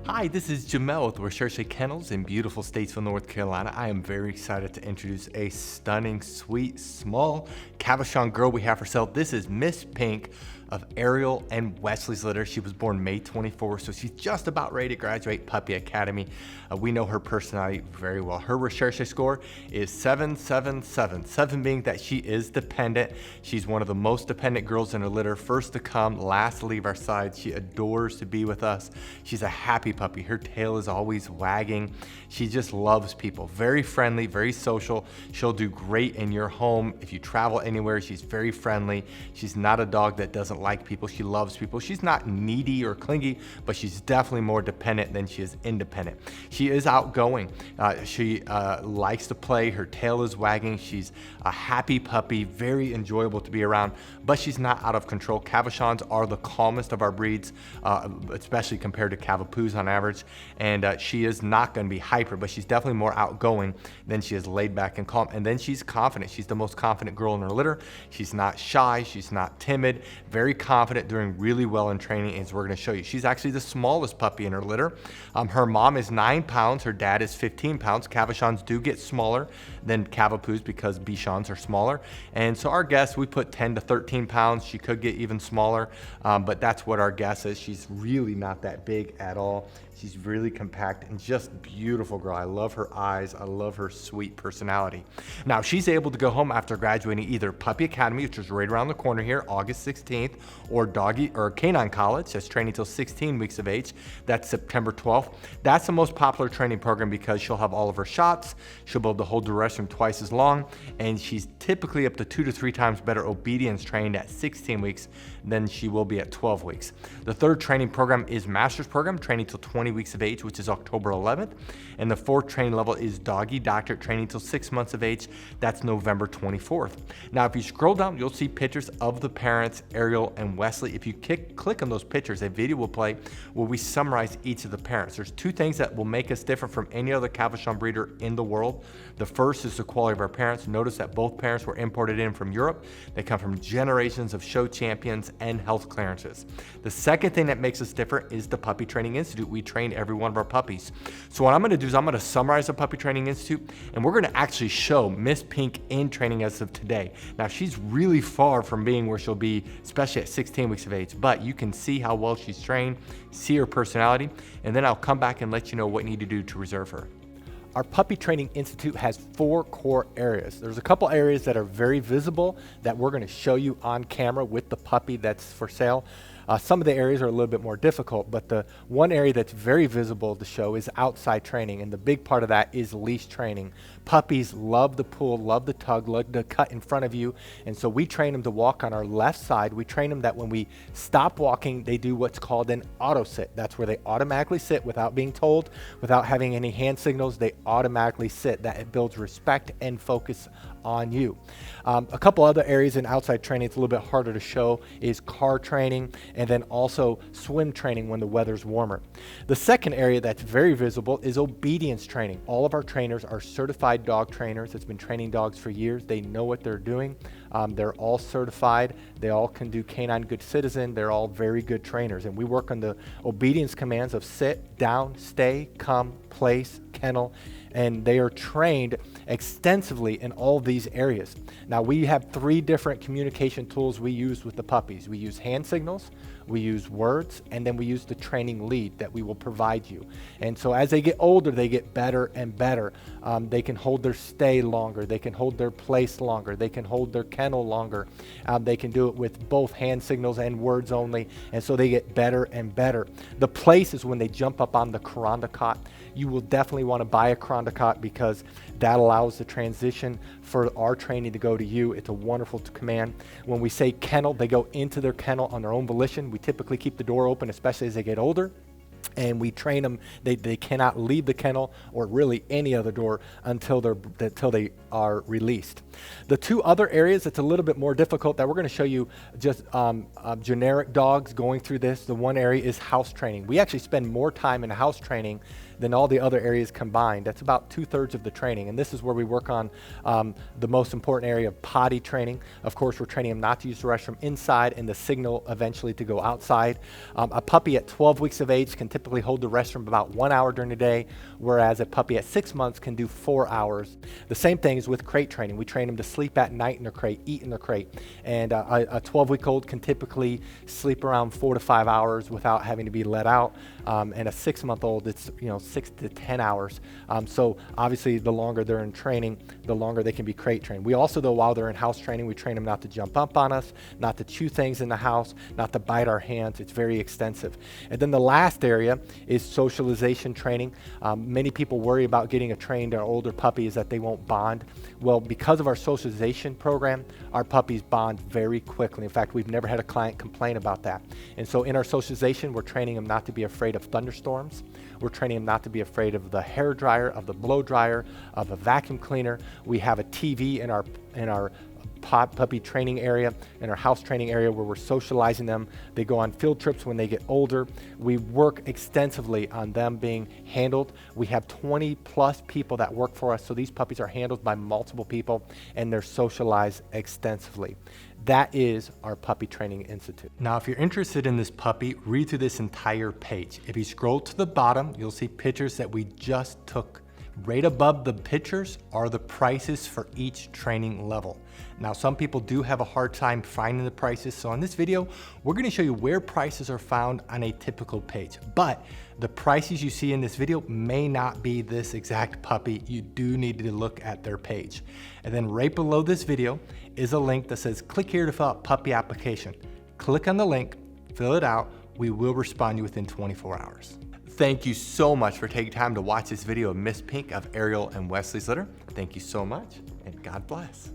Hi, this is Jamel with Recherche Kennels in beautiful Statesville, North Carolina. I am very excited to introduce a stunning, sweet, small Cavachon girl we have for sale. This is Miss Pink of Ariel and Wesley's litter. She was born May 24th, so she's just about ready to graduate Puppy Academy. We know her personality very well. Her Recherche score is 777, 7 being that she is dependent. She's one of the most dependent girls in her litter, first to come, last to leave our side. She adores to be with us. She's a happy puppy. Her tail is always wagging. She just loves people. Very friendly, very social. She'll do great in your home. If you travel anywhere, she's very friendly. She's not a dog that doesn't like people. She loves people. She's not needy or clingy, but she's definitely more dependent than she is independent. She is outgoing. She likes to play. Her tail is wagging. She's a happy puppy, very enjoyable to be around, but she's not out of control. Cavachons are the calmest of our breeds, especially compared to Cavapoos on average, and she is not going to be hyper, but she's definitely more outgoing than she is laid back and calm. And then she's confident. She's the most confident girl in her litter. She's not shy. She's not timid. Very confident, doing really well in training, as we're going to show you. She's actually the smallest puppy in her litter. Her mom is 9 pounds. Her dad is 15 pounds. Cavachons do get smaller than Cavapoos because Bichons are smaller. And so our guess, we put 10 to 13 pounds. She could get even smaller, but that's what our guess is. She's really not that big at all. She's really compact and just beautiful girl. I love her eyes. I love her sweet personality. Now, she's able to go home after graduating either Puppy Academy, which is right around the corner here, August 16th, or Doggy or Canine College. That's training till 16 weeks of age. That's September 12th. That's the most popular training program because she'll have all of her shots. She'll be able to hold the restroom twice as long, and she's typically up to 2 to 3 times better obedience trained at 16 weeks than she will be at 12 weeks. The third training program is Master's Program, training till 20 weeks of age, which is October 11th. And the fourth training level is Doggy Doctorate, training till 6 months of age. That's November 24th. Now, if you scroll down, you'll see pictures of the parents, Ariel and Wesley. If you click on those pictures, a video will play where we summarize each of the parents. There's 2 things that will make us different from any other Cavachon breeder in the world. The first is the quality of our parents. Notice that both parents were imported in from Europe. They come from generations of show champions and health clearances. The second thing that makes us different is the Puppy Training Institute. We train every one of our puppies. So what I'm going to do is I'm going to summarize the Puppy Training Institute, and we're going to actually show Miss Pink in training as of today. Now, she's really far from being where she'll be, especially at 16 weeks of age, but you can see how well she's trained, see her personality, and then I'll come back and let you know what you need to do to reserve her. Our Puppy Training Institute has 4 core areas. There's a couple areas that are very visible that we're going to show you on camera with the puppy that's for sale. Some of the areas are a little bit more difficult, but the one area that's very visible to show is outside training, and the big part of that is leash training. Puppies love to pull, love to tug, love to cut in front of you, and so we train them to walk on our left side. We train them that when we stop walking, they do what's called an auto sit. That's where they automatically sit without being told, without having any hand signals. They automatically sit. That it builds respect and focus on you. A couple other areas in outside training it's a little bit harder to show is car training, and then also swim training when the weather's warmer. The second area that's very visible is obedience training. All of our trainers are certified dog trainers that's been training dogs for years. They know what they're doing. They're all certified. They all can do Canine Good Citizen. They're all very good trainers, and we work on the obedience commands of sit, down, stay, come, place, kennel, and they are trained extensively in all of these areas. Now, we have 3 different communication tools we use with the puppies. We use hand signals, we use words, and then we use the training lead that we will provide you. And so as they get older, they get better and better. They can hold their stay longer, they can hold their place longer, they can hold their kennel longer. They can do it with both hand signals and words only, and so they get better and better. The place is when they jump up on the Kuranda cot. You will definitely want to buy a Kuranda cot because that allows the transition for our training to go to you. It's a wonderful command. When we say kennel, they go into their kennel on their own volition. We typically keep the door open, especially as they get older. And we train them, they cannot leave the kennel or really any other door until they are released. The 2 other areas that's a little bit more difficult that we're going to show you just generic dogs going through this. The one area is house training. We actually spend more time in house training than all the other areas combined. That's about 2/3 of the training. And this is where we work on the most important area of potty training. Of course, we're training them not to use the restroom inside and the signal eventually to go outside. A puppy at 12 weeks of age can typically hold the restroom about 1 hour during the day, whereas a puppy at 6 months can do 4 hours. The same thing is with crate training. We train them to sleep at night in their crate, eat in their crate. And a 12-week-old can typically sleep around 4 to 5 hours without having to be let out. And a 6-month-old, it's 6 to 10 hours. So obviously, the longer they're in training, the longer they can be crate trained. We also, though, while they're in house training, we train them not to jump up on us, not to chew things in the house, not to bite our hands. It's very extensive. And then the last area is socialization training. Many people worry about getting a trained or older puppy is that they won't bond. Well, because of our socialization program, our puppies bond very quickly. In fact, we've never had a client complain about that. And so in our socialization, we're training them not to be afraid of thunderstorms. We're training them not to be afraid of the hair dryer, of the blow dryer, of a vacuum cleaner. We have a TV in our puppy training area, in our house training area, where we're socializing them. They go on field trips when they get older. We work extensively on them being handled. We have 20 plus people that work for us, so these puppies are handled by multiple people and they're socialized extensively. That is our Puppy Training Institute. Now, if you're interested in this puppy, read through this entire page. If you scroll to the bottom, you'll see pictures that we just took. Right above the pictures are the prices for each training level. Now, some people do have a hard time finding the prices, so in this video, we're going to show you where prices are found on a typical page. But the prices you see in this video may not be this exact puppy. You do need to look at their page. And then right below this video is a link that says, click here to fill out puppy application. Click on the link, fill it out. We will respond to you within 24 hours. Thank you so much for taking time to watch this video of Miss Pink of Ariel and Wesley's litter. Thank you so much, and God bless.